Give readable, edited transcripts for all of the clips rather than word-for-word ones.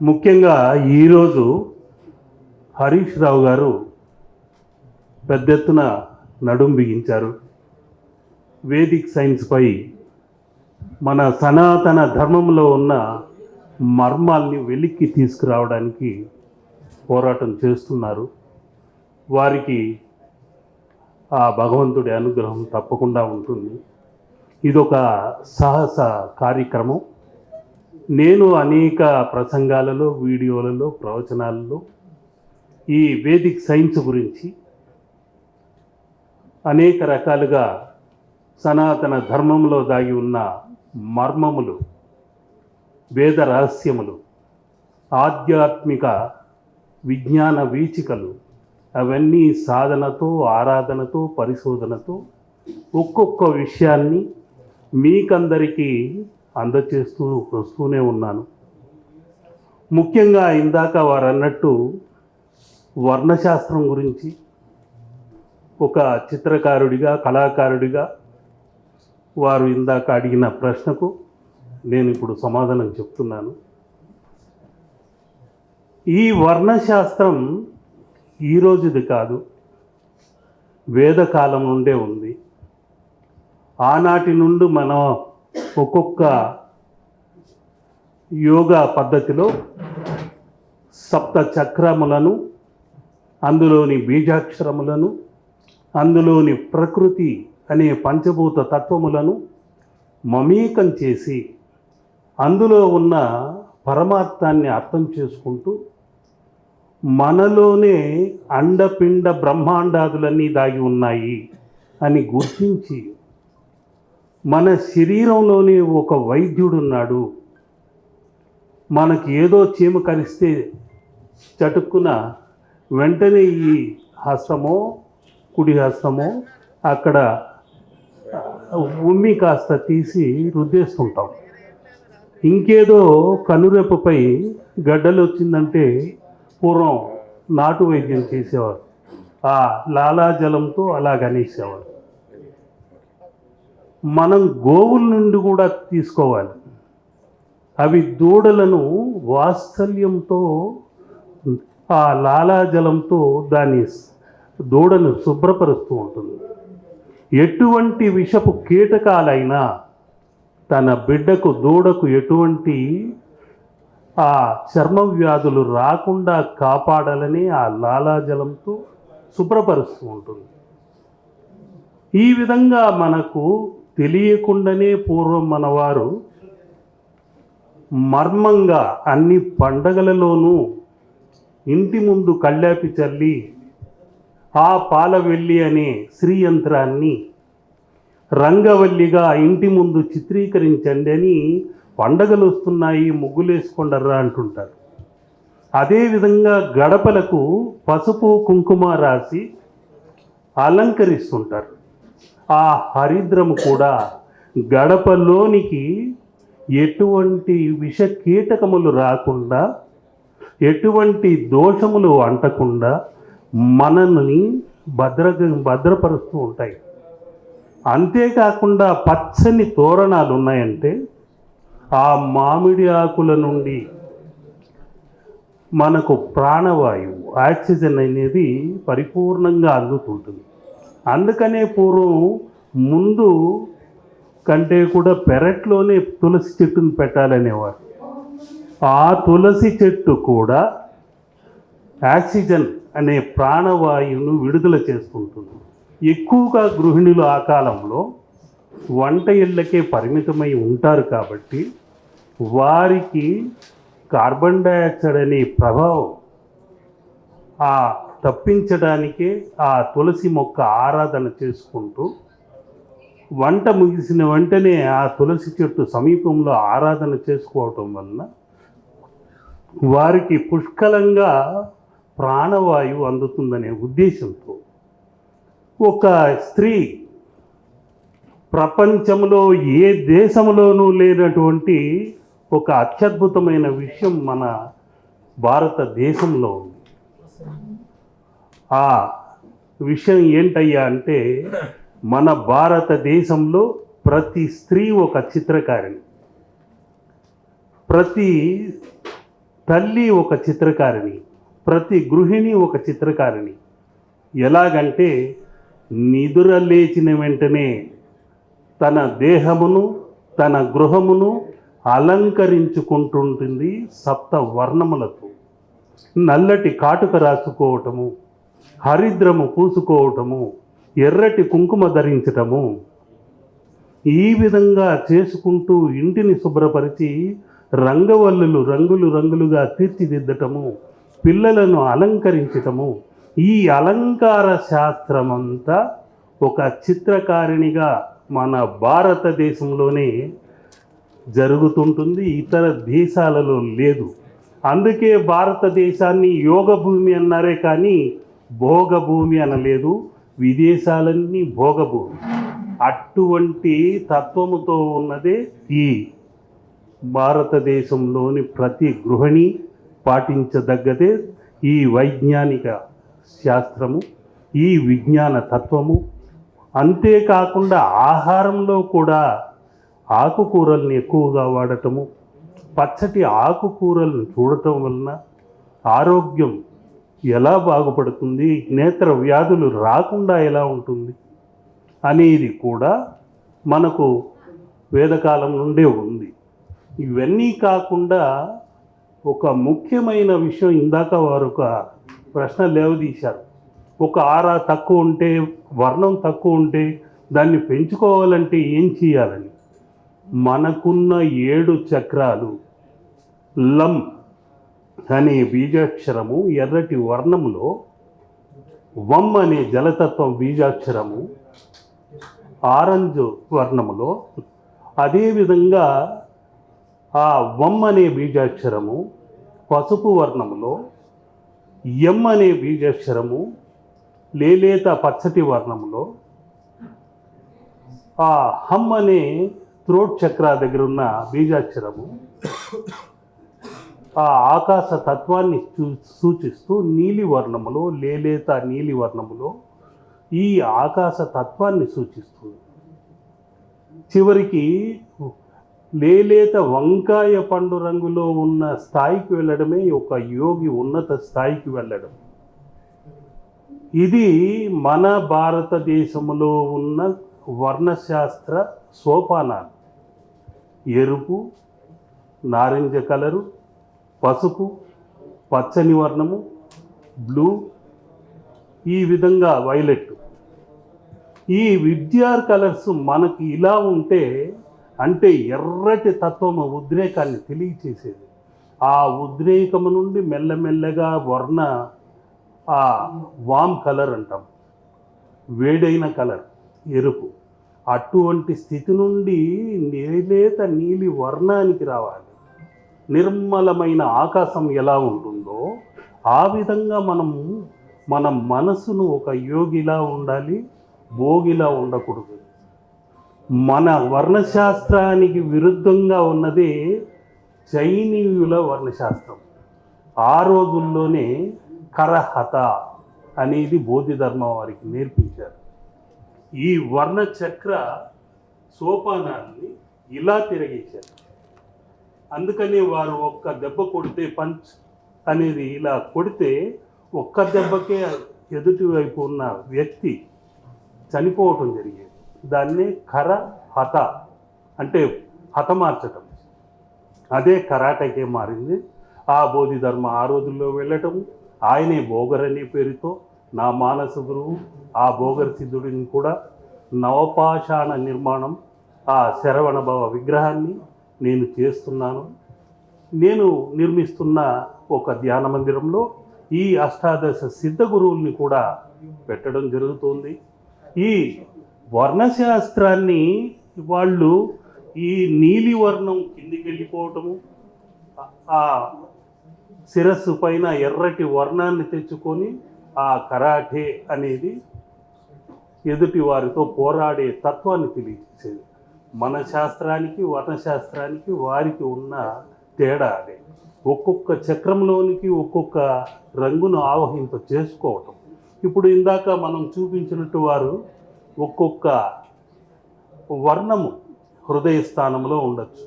ముఖ్యంగా ఈరోజు హరీష్ రావు గారు పెద్ద ఎత్తున నడుం బిగించారు. వేదిక్ సైన్స్పై మన సనాతన ధర్మంలో ఉన్న మర్మాల్ని వెలికి తీసుకురావడానికి పోరాటం చేస్తున్నారు. వారికి ఆ భగవంతుడి అనుగ్రహం తప్పకుండా ఉంటుంది. ఇదొక సాహస కార్యక్రమం. నేను అనేక ప్రసంగాలలో, వీడియోలలో, ప్రవచనాలలో ఈ వేదిక్ సైన్స్ గురించి అనేక రకాలుగా సనాతన ధర్మంలో దాగి ఉన్న మర్మములు, వేద రహస్యములు, ఆధ్యాత్మిక విజ్ఞాన వీచికలు అవన్నీ సాధనతో, ఆరాధనతో, పరిశోధనతో ఒక్కొక్క విషయాన్ని మీకందరికీ అందచేస్తూ వస్తూనే ఉన్నాను. ముఖ్యంగా ఇందాక వారు అన్నట్టు వర్ణశాస్త్రం గురించి ఒక చిత్రకారుడిగా, కళాకారుడిగా వారు ఇందాక అడిగిన ప్రశ్నకు నేను ఇప్పుడు సమాధానం చెప్తున్నాను. ఈ వర్ణశాస్త్రం ఈరోజుది కాదు, వేదకాలం నుండే ఉంది. ఆనాటి నుండి మనం ఒక్కొక్క యోగా పద్ధతిలో సప్త చక్రములను, అందులోని బీజాక్షరములను, అందులోని ప్రకృతి అనే పంచభూత తత్వములను మమేకం చేసి అందులో ఉన్న పరమార్థాన్ని అర్థం చేసుకుంటూ మనలోనే అండపిండ బ్రహ్మాండాదులన్నీ దాగి ఉన్నాయి అని గుర్తించి మన శరీరంలోనే ఒక వైద్యుడున్నాడు. మనకి ఏదో చీమ కరిస్తే చటుక్కున వెంటనే ఈ హస్తమో, కుడి హస్తమో అక్కడ ఉమ్మి కాస్త తీసి రుద్దేస్తుంటాం. ఇంకేదో కనురెప్పపై గడ్డలు వచ్చిందంటే పూర్వం నాటు వైద్యం చేసేవారు. ఆ లాలాజలంతో అలా గణేసేవారు. మనం గోవుల నుండి కూడా తీసుకోవాలి. అవి దూడలను వాత్సల్యంతో ఆ లాలాజలంతో దాని దూడను శుభ్రపరుస్తూ ఉంటుంది. ఎటువంటి విషపు కీటకాలైనా తన బిడ్డకు, దూడకు ఎటువంటి ఆ చర్మ వ్యాధులు రాకుండా కాపాడాలని ఆ లాలాజలంతో శుభ్రపరుస్తూ ఉంటుంది. ఈ విధంగా మనకు తెలియకుండానే పూర్వం మనవారు మర్మంగా అన్ని పండగలలోనూ ఇంటి ముందు కళ్ళాపి చల్లి ఆ పాలవెల్లి అనే శ్రీయంత్రాన్ని రంగవల్లిగా ఇంటి ముందు చిత్రీకరించండి అని పండగలు వస్తున్నాయి, ముగ్గులేసుకొండర్రా అంటుంటారు. అదేవిధంగా గడపలకు పసుపు కుంకుమ రాసి అలంకరిస్తుంటారు. ఆ హరిద్రము కూడా గడపలోనికి ఎటువంటి విష కీటకములు రాకుండా, ఎటువంటి దోషములు అంటకుండా మనల్ని భద్రపరుస్తూ ఉంటాయి. అంతేకాకుండా పచ్చని తోరణాలు ఉన్నాయంటే ఆ మామిడి ఆకుల నుండి మనకు ప్రాణవాయువు, ఆక్సిజన్ అనేది పరిపూర్ణంగా అందుతుంటుంది. అందుకనే పూర్వం ముందు కంటే కూడా పెరట్లోనే తులసి చెట్టును పెట్టాలనేవారు. ఆ తులసి చెట్టు కూడా ఆక్సిజన్ అనే ప్రాణవాయువును విడుదల చేసుకుంటుంది. ఎక్కువగా గృహిణులు ఆ కాలంలో వంట ఇళ్ళకే పరిమితమై ఉంటారు కాబట్టి వారికి కార్బన్ డయాక్సైడ్ అనే ప్రభావం తప్పించడానికే ఆ తులసి మొక్క ఆరాధన చేసుకుంటూ వంట ముగిసిన వెంటనే ఆ తులసి చెట్టు సమీపంలో ఆరాధన చేసుకోవటం వలన వారికి పుష్కలంగా ప్రాణవాయువు అందుతుందనే ఉద్దేశంతో ఒక స్త్రీ ప్రపంచంలో ఏ దేశంలోనూ లేనటువంటి ఒక అత్యద్భుతమైన విషయం మన భారతదేశంలో ఉంది. ఆ విషయం ఏంటయ్యా అంటే మన భారతదేశంలో ప్రతి స్త్రీ ఒక చిత్రకారిణి. ప్రతి తల్లి ఒక చిత్రకారిణి, ప్రతి గృహిణి ఒక చిత్రకారిణి. ఎలాగంటే నిదుర లేచిన వెంటనే తన దేహమును తన గృహమును అలంకరించుకుంటుంటుంది సప్త వర్ణములతో. నల్లటి కాటుక రాసుకోవటము, హరిద్రము పూసుకోవటము, ఎర్రటి కుంకుమ ధరించటము, ఈ విధంగా చేసుకుంటూ ఇంటిని శుభ్రపరిచి రంగవల్లులు రంగులుగా తీర్చిదిద్దటము, పిల్లలను అలంకరించటము, ఈ అలంకార శాస్త్రమంతా ఒక చిత్రకారిణిగా మన భారతదేశంలోనే జరుగుతుంటుంది, ఇతర దేశాలలో లేదు. అందుకే భారతదేశాన్ని యోగ భూమి అన్నారే కానీ భోగభూమి అనలేదు. విదేశాలన్నీ భోగభూమి. అటువంటి తత్వముతో ఉన్నదే ఈ భారతదేశంలోని ప్రతి గృహిణి పాటించదగ్గదే ఈ వైజ్ఞానిక శాస్త్రము, ఈ విజ్ఞాన తత్వము. అంతేకాకుండా ఆహారంలో కూడా ఆకుకూరల్ని ఎక్కువగా వాడటము, పచ్చటి ఆకుకూరలను చూడటం వలన ఆరోగ్యం ఎలా బాగుపడుతుంది, నేత్ర వ్యాధులు రాకుండా ఎలా ఉంటుంది అనేది కూడా మనకు వేదకాలం నుండే ఉంది. ఇవన్నీ కాకుండా ఒక ముఖ్యమైన విషయం ఇందాక వారు ఒక ప్రశ్న లేవదీశారు. ఒక ఆరా తక్కువ ఉంటే, వర్ణం తక్కువ ఉంటే దాన్ని పెంచుకోవాలంటే ఏం చేయాలని. మనకున్న 7 చక్రాలు, లం అనే బీజాక్షరము ఎర్రటి వర్ణములో, వం అనే జలతత్వం బీజాక్షరము ఆరెంజ్ వర్ణములో, అదేవిధంగా ఆ వం అనే బీజాక్షరము పసుపు వర్ణములో, ఎం అనే బీజాక్షరము లేలేత పచ్చటి వర్ణములో, ఆ హమ్ అనే త్రోట్ చక్ర దగ్గర ఉన్న బీజాక్షరము ఆ ఆకాశ తత్వాన్ని సూచిస్తూ నీలి వర్ణములో, లేలేత నీలి వర్ణములో ఈ ఆకాశ తత్వాన్ని సూచిస్తుంది. చివరికి లేలేత వంకాయ పండు రంగులో ఉన్న స్థాయికి వెళ్ళడమే ఒక యోగి ఉన్నత స్థాయికి వెళ్ళడం. ఇది మన భారతదేశంలో ఉన్న వర్ణశాస్త్ర సోపానాలు. ఎరుపు, నారింజ కలరు, పసుపు, పచ్చని వర్ణము, బ్లూ, ఈ విధంగా వైలెట్. ఈ విద్యార్ కలర్స్ మనకి ఇలా ఉంటే అంటే ఎర్రటి తత్వము ఉద్రేకాన్ని తెలియచేసేది. ఆ ఉద్రేకము నుండి మెల్లమెల్లగా వర్ణ ఆ వామ్ కలర్ అంటాం, వేడైన కలర్ ఎరుపు. అటువంటి స్థితి నుండి నేలేత నీలి వర్ణానికి రావాలి. నిర్మలమైన ఆకాశం ఎలా ఉంటుందో ఆ విధంగా మన మనసును ఒక యోగిలా ఉండాలి, భోగిలా ఉండకూడదు. మన వర్ణశాస్త్రానికి విరుద్ధంగా ఉన్నదే చైనీయుల వర్ణశాస్త్రం. ఆ రోజుల్లోనే కరహత అనేది బోధిధర్మ వారికి నేర్పించారు. ఈ వర్ణచక్ర సోపానాన్ని ఇలా తిరగేశారు. అందుకని వారు ఒక్క దెబ్బ కొడితే, పంచ్ అనేది ఇలా కొడితే ఒక్క దెబ్బకే ఎదుటి వైపు ఉన్న వ్యక్తి చనిపోవటం జరిగేది. దాన్నే కర హత అంటే హతమార్చటం. అదే కరాటకే మారింది. ఆ బోధిధర్మ ఆ రోజుల్లో వెళ్ళటం, ఆయనే భోగర్ అనే పేరుతో నా మానస గురువు ఆ భోగర్ సిద్ధుడిని కూడా నవపాషాణ నిర్మాణం ఆ శరవణభవ విగ్రహాన్ని నేను చేస్తున్నాను. నేను నిర్మిస్తున్న ఒక ధ్యాన మందిరంలో ఈ అష్టాదశ సిద్ధ గురువుల్ని కూడా పెట్టడం జరుగుతుంది. ఈ వర్ణశాస్త్రాన్ని వాళ్ళు ఈ నీలి వర్ణం కిందికి వెళ్ళిపోవటము, ఆ శిరస్సు పైన ఎర్రటి వర్ణాన్ని తెచ్చుకొని ఆ కరాటే అనేది ఎదుటి వారితో పోరాడే తత్వాన్ని తెలియజేసేది. మన శాస్త్రానికి వర్ణశాస్త్రానికి వారికి ఉన్న తేడా అదే. ఒక్కొక్క చక్రంలోనికి ఒక్కొక్క రంగును ఆవహింప చేసుకోవటం. ఇప్పుడు ఇందాక మనం చూపించినట్టు వారు ఒక్కొక్క వర్ణము హృదయ స్థానంలో ఉండొచ్చు.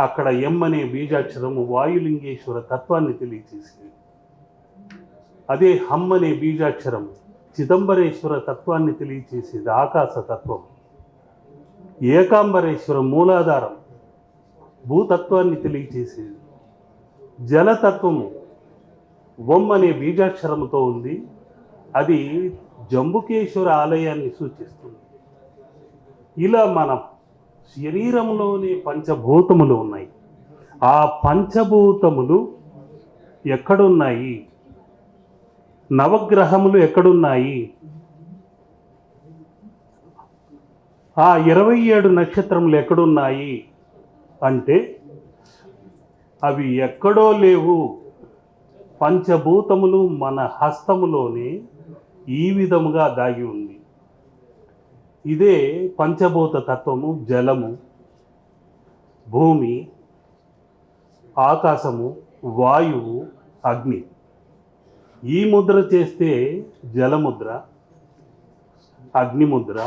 అక్కడ ఎం అనే బీజాక్షరము వాయులింగేశ్వర తత్వాన్ని తెలియచేసింది. అదే హమ్ అనే బీజాక్షరం చిదంబరేశ్వర తత్వాన్ని తెలియచేసేది, ఆకాశ తత్వం. ఏకాంబరేశ్వర మూలాధారం భూతత్వాన్ని తెలియచేసేది. జలతత్వము ఓం అనే బీజాక్షరముతో ఉంది, అది జంబుకేశ్వర ఆలయాన్ని సూచిస్తుంది. ఇలా మన శరీరంలోనే పంచభూతములు ఉన్నాయి. ఆ పంచభూతములు ఎక్కడున్నాయి? నవగ్రహములు ఎక్కడున్నాయి? ఆ 27 నక్షత్రములు ఎక్కడున్నాయి అంటే అవి ఎక్కడో లేవు. పంచభూతములు మన హస్తములోనే ఈ విధముగా దాగి ఉంది. ఇదే పంచభూత తత్వము. జలము, భూమి, ఆకాశము, వాయువు, అగ్ని. ఈ ముద్ర చేస్తే జలముద్ర, అగ్నిముద్ర,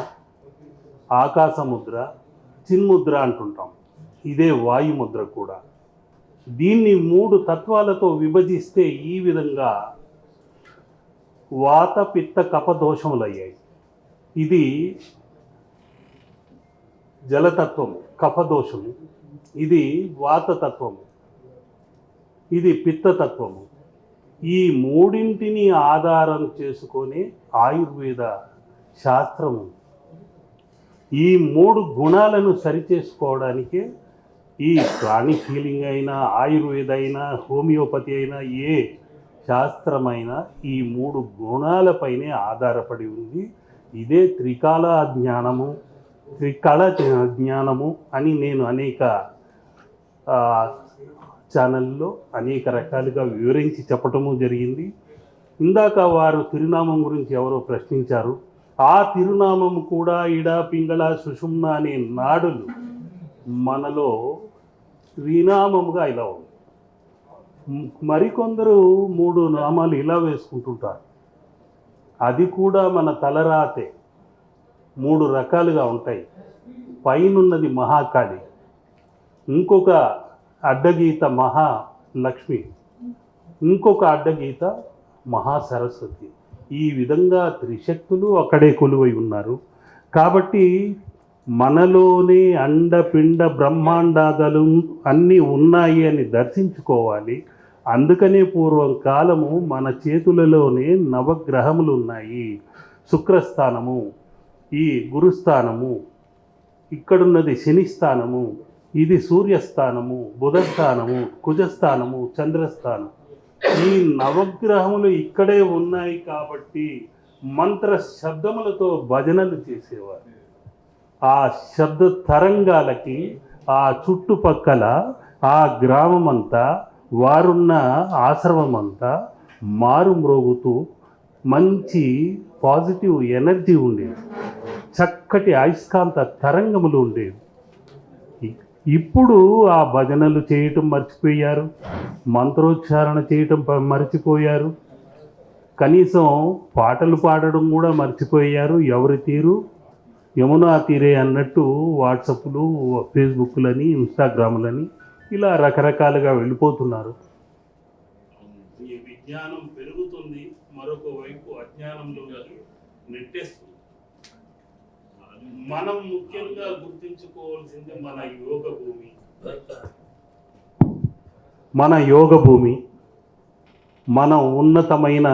ఆకాశముద్ర, చిన్ముద్ర అంటుంటాం. ఇదే వాయుముద్ర కూడా. దీన్ని 3 తత్వాలతో విభజిస్తే ఈ విధంగా వాత పిత్త కఫ దోషములయ్యాయి. ఇది జలతత్వము, కఫదోషము. ఇది వాతతత్వము, ఇది పిత్తతత్వము. ఈ మూడింటిని ఆధారం చేసుకొని ఆయుర్వేద శాస్త్రము ఈ 3 గుణాలను సరిచేసుకోవడానికే ఈ ప్రాణిక్ హీలింగ్ అయినా, ఆయుర్వేద అయినా, హోమియోపతి అయినా, ఏ శాస్త్రమైనా ఈ 3 గుణాలపైనే ఆధారపడి ఉంది. ఇదే త్రికాల జ్ఞానము, త్రికళ జ్ఞానము అని నేను అనేక ఛానల్లో అనేక రకాలుగా వివరించి చెప్పటము జరిగింది. ఇందాక వారు తిరునామం గురించి ఎవరో ప్రశ్నించారు. ఆ తిరునామం కూడా ఇడ, పింగళ, సుషుమ్న అనే నాడులు మనలో శ్రీనామముగా ఇలా ఉంది. మరికొందరు 3 నామాలు ఇలా వేసుకుంటుంటారు. అది కూడా మన తలరాతే 3 రకాలుగా ఉంటాయి. పైనున్నది మహాకాళి, ఇంకొక అడ్డగీత మహాలక్ష్మి, ఇంకొక అడ్డగీత మహాసరస్వతి. ఈ విధంగా త్రిశక్తులు అక్కడే కొలువై ఉన్నారు. కాబట్టి మనలోనే అండపిండ బ్రహ్మాండాలు అన్నీ ఉన్నాయి అని దర్శించుకోవాలి. అందుకనే పూర్వం కాలము మన చేతులలోనే నవగ్రహములు ఉన్నాయి. శుక్రస్థానము, ఈ గురుస్థానము, ఇక్కడున్నది శనిస్థానము, ఇది సూర్యస్థానము, బుధస్థానము, కుజస్థానము, చంద్రస్థానం. ఈ నవగ్రహములు ఇక్కడే ఉన్నాయి. కాబట్టి మంత్ర శబ్దములతో భజనలు చేసేవారు. ఆ శబ్ద తరంగాలకి ఆ చుట్టుపక్కల ఆ గ్రామమంతా, వారున్న ఆశ్రమమంతా మారు మ్రోగుతూ మంచి పాజిటివ్ ఎనర్జీ ఉండేది. చక్కటి అయస్కాంత తరంగములు ఉండేవి. ఇప్పుడు ఆ భజనలు చేయటం మర్చిపోయారు, మంత్రోచ్చారణ చేయటం మర్చిపోయారు, కనీసం పాటలు పాడడం కూడా మర్చిపోయారు. ఎవరి తీరు యమునా తీరే అన్నట్టు వాట్సాప్లు, ఫేస్బుక్లని, ఇన్స్టాగ్రాములని ఇలా రకరకాలుగా వెళ్ళిపోతున్నారు. ఈ విజ్ఞానం పెరుగుతుంది, మరొక వైపు అజ్ఞానంలో నెట్టేస్తుంది. మనం ముఖ్యంగా గుర్తించుకోవాల్సింది మన యోగ భూమి. మన యోగ భూమి, మనం ఉన్నతమైన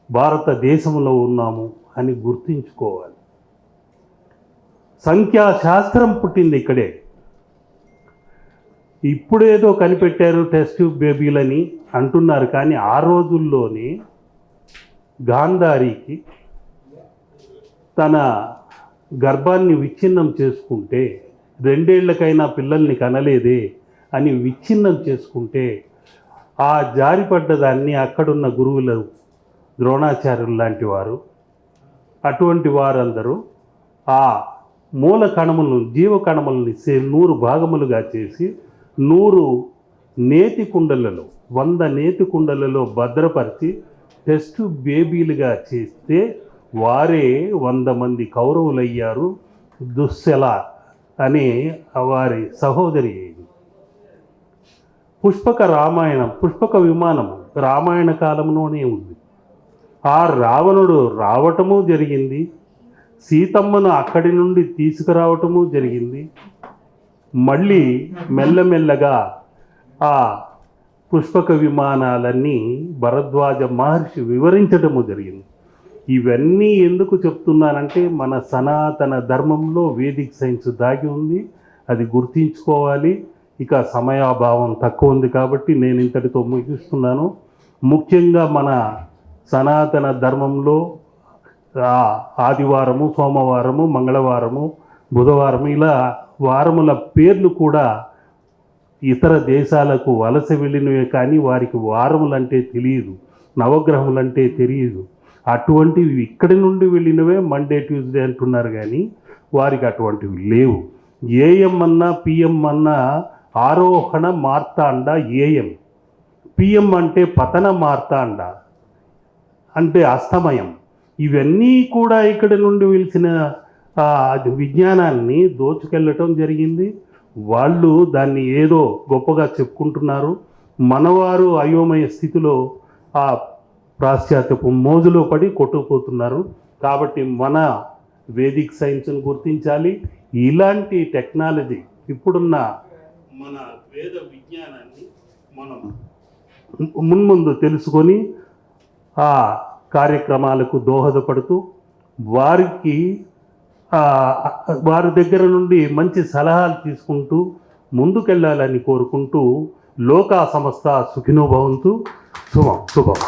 భారతదేశంలో ఉన్నాము అని గుర్తించుకోవాలి. సంఖ్యాశాస్త్రం పుట్టింది ఇక్కడే. ఇప్పుడేదో కనిపెట్టారు టెస్ట్ ట్యూబ్ బేబీలని అంటున్నారు, కానీ ఆ రోజుల్లోనే గాంధారికి తన గర్భాన్ని విచ్ఛిన్నం చేసుకుంటే 2 ఏళ్లకైనా పిల్లల్ని కనలేదే అని విచ్ఛిన్నం చేసుకుంటే ఆ జారిపడ్డదాన్ని అక్కడున్న గురువులు, ద్రోణాచార్యులు లాంటి వారు, అటువంటి వారందరూ ఆ మూల కణములను, జీవ కణములని 100 భాగములుగా చేసి 100 నేతి కుండలలో, 100 నేతి కుండలలో భద్రపరిచి టెస్ట్ బేబీలుగా చేస్తే వారే 100 మంది కౌరవులయ్యారు. దుశ్శల అనే వారి సహోదరి. పుష్పక రామాయణం, పుష్పక విమానం రామాయణ కాలంలోనే ఉంది. ఆ రావణుడు రావటము జరిగింది, సీతమ్మను అక్కడి నుండి తీసుకురావటము జరిగింది. మళ్ళీ మెల్లమెల్లగా ఆ పుష్పక విమానాలన్నీ భరద్వాజ మహర్షి వివరించటము జరిగింది. ఇవన్నీ ఎందుకు చెప్తున్నానంటే మన సనాతన ధర్మంలో వేదిక్ సైన్స్ దాగి ఉంది, అది గుర్తించుకోవాలి. ఇక సమయాభావం తక్కువ ఉంది కాబట్టి నేను ఇంతటితో ముగిస్తున్నాను. ముఖ్యంగా మన సనాతన ధర్మంలో ఆదివారము, సోమవారము, మంగళవారము, బుధవారము ఇలా వారముల పేర్లు కూడా ఇతర దేశాలకు వలస వెళ్ళినవే కానీ వారికి వారములంటే తెలియదు, నవగ్రహములంటే తెలియదు. అటువంటివి ఇక్కడి నుండి వెళ్ళినవే మండే ట్యూస్డే అంటున్నారు కానీ వారికి అటువంటివి లేవు. ఏఎం అన్నా పిఎం అన్నా ఆరోహణ మార్తాండ ఏఎం, పిఎం అంటే పతన మార్తాండ అంటే అస్తమయం. ఇవన్నీ కూడా ఇక్కడి నుండి వెలిసిన విజ్ఞానాన్ని దోచుకెళ్ళటం జరిగింది. వాళ్ళు దాన్ని ఏదో గొప్పగా చెప్పుకుంటున్నారు. మనవారు అయోమయ స్థితిలో ఆ పాశ్చాత్యపు మోజులో పడి కొట్టుకుపోతున్నారు. కాబట్టి మన వేదిక్ సైన్స్ను గుర్తించాలి. ఇలాంటి టెక్నాలజీ ఇప్పుడున్న మన వేద విజ్ఞానాన్ని మనం మున్ముందు తెలుసుకొని ఆ కార్యక్రమాలకు దోహదపడుతూ వారి దగ్గర నుండి మంచి సలహాలు తీసుకుంటూ ముందుకెళ్ళాలని కోరుకుంటూ లోకా సమస్త సుఖినో భవంతు. శుభం.